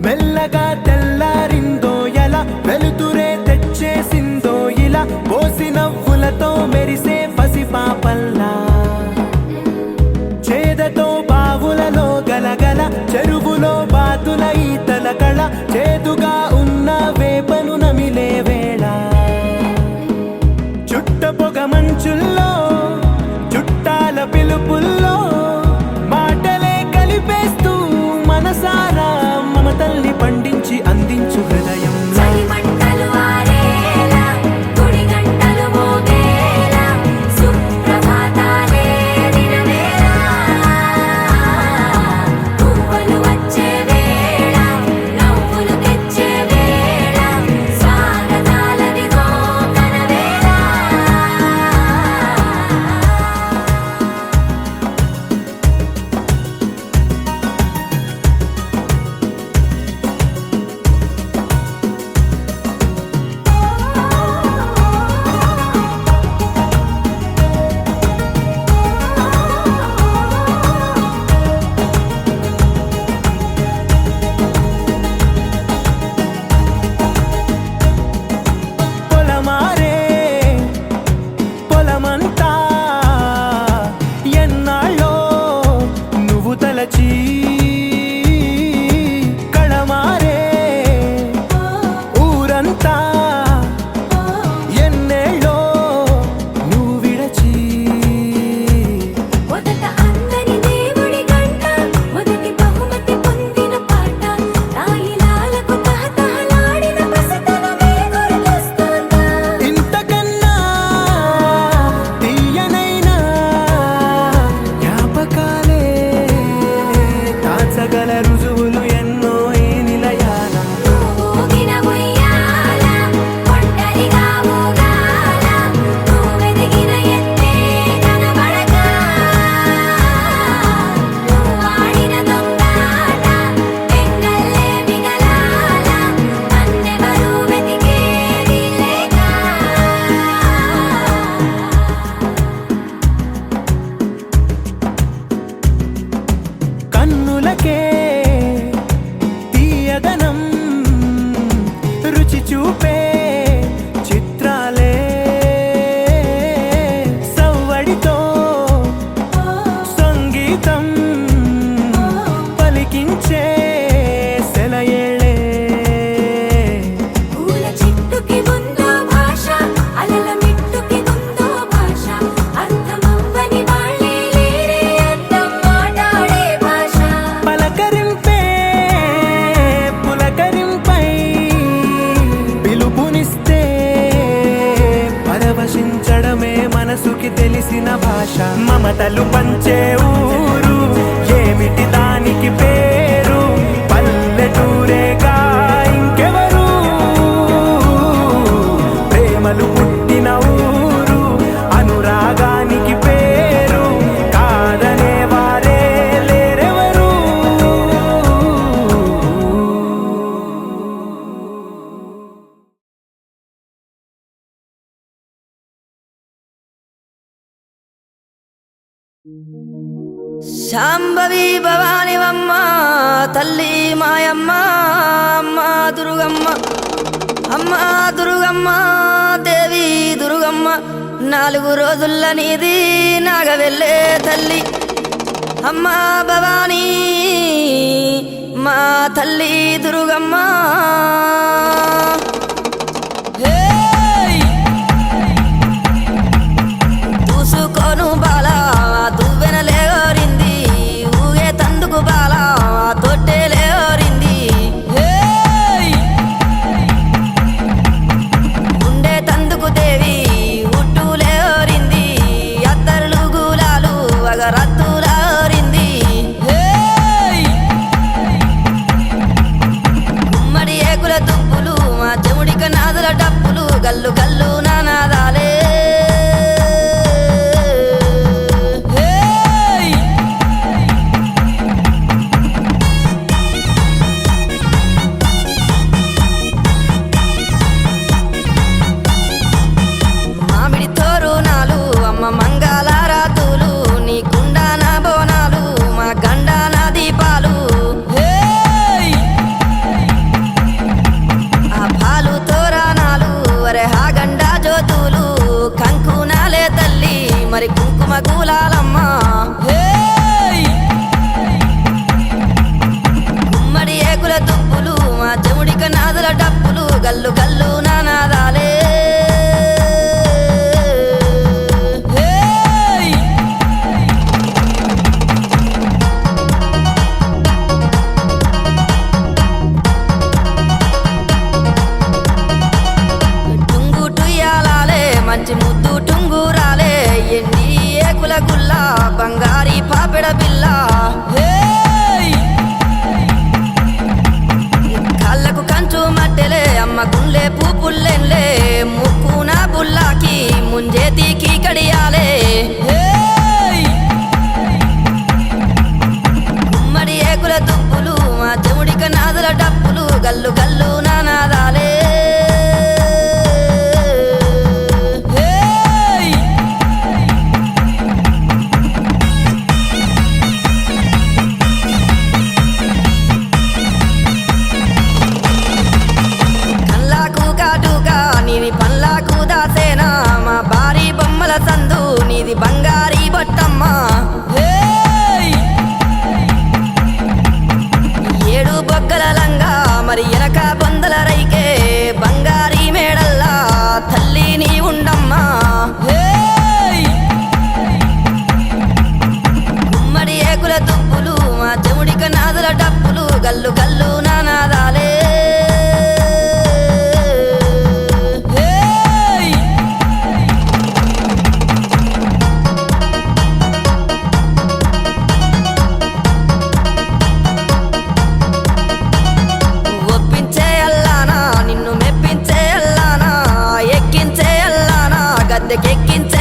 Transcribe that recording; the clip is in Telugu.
మెల్లగా తెల్లారిందో ఎలా వెలుతురే తెచ్చేసిందో ఇలా పోసి నవ్వులతో మెరిసే పసిపాపల్లా చేదతో బావులలో గలగల చెరువులో బాతుల ఈతల కళ చేదుగా ఉన్న వేపను నమిలే వేళ చుట్ట పొగ మంచుల్లో చుట్టాల పిలుపుల్లో మాటలే కలిపేస్తూ మనసారా మమతల్ని పండించి అందించు హృదయం కళమారే ఊరంతా ఎన్నేళ్ళో నువ్వు విడచి మొదట అందరి దేవుడి గంట మొదటి బహుమతి పొందిన పాట తాయిలాలకు తహతహలాడిన పసితనమే గుర్తొస్తుందా ఇంతకన్నా తీయనైనా జ్ఞాపకాలే దాచగల రుజువులు ఎన్నో ఈ నిలయాల ఊగిన ఉయ్యాల ఒంటరిగా ఊగాల నువ్వెదిగిన ఎత్తే కనబడక నువ్వాడిన దొంగాట పెంగల్లే మిగలాల నన్నెవరూ వెతికేది లేక కన్నులకే తీయదనం రుచి చూపే చిత్రాలే సవ్వడితో సంగీతం పలికించే సెలయేళ్ళే పూల చెట్టుకి ఉందో భాష అలల మిట్టుకి ఉందో భాష అర్థమవ్వని వాళ్ళే లేరే అర్థం మాట్లాడే భాష పలకరింపే పులకరింపై పిలుపునిస్తే పరవశించడమే మనసుకి తెలిసిన భాష మమతలు పంచే ఊరు ఏమిటి దానికి పేరు పల్లెటూరేగా ఇంకెవరు ప్రేమలు పుట్టిన ఊరు అనురాగానికి పేరు కాదనే వారే లేరెవరు శాంభవి భవానివమ్మ తల్లి మాయమ్మ అమ్మ దుర్గమ్మ అమ్మ దుర్గమ్మ దేవి దుర్గమ్మ 4 రోజుల నీది నాగవెళ్ళే తల్లి అమ్మ భవానీ మా తల్లి దుర్గమ్మ చూసుకోను బాలా దువ్వెనలేరింది ఊగే తందుకు బాలా తొట్టెలేరింది ఉండే తందుకు దేవి ఉట్టులేరింది అత్తరులు గులాలు అగరత్తులా మరి కుంకుమ కూలాలమ్మ హేయ్! గుమ్మడి ఏకుల దుప్పులు మా చెముడిక నాదుల డప్పులు గల్లు గల్లు నానాదాలే హేయ్! టుంగు టుయ్యాలాలే మంచి ముద్దు టుంగురాలే ఎండి ఏకుల గుల్ల బంగారి పాపెడ బిల్ల హేయ్! కాళ్ళకు కంచు మట్టెలే అమ్మ గుండె పూపుల్లెన్లే ముక్కున బుల్లాకి ముంజేతికి కడియాలే హేయ్! గుమ్మడి ఏకుల దుప్పులు మా చెముడిక నాదుల డప్పులు గల్లు గల్లు నానాదాలే హేయ్! కళ్ళకు కాటుగా నీది పళ్ళకు దాసేనా మా భారీ బొమ్మల సందు నీది బంగారీ బొట్టమ్మ హేయ్! ఏడు బొగ్గల లంగా మరి ఎనక బొందల రైకే బంగారీ మేడల్లా తల్లి నీ ఉండమ్మా హేయ్! గుమ్మడి ఏకుల దుప్పులు మా చెముడిక నాదుల డప్పులు గల్లు గల్లు నానాదాలే హేయ్! ఒప్పించే అల్లానా నిన్ను మెప్పించే అల్లానా ఎక్కించే అల్లానా గద్దెకెక్కించే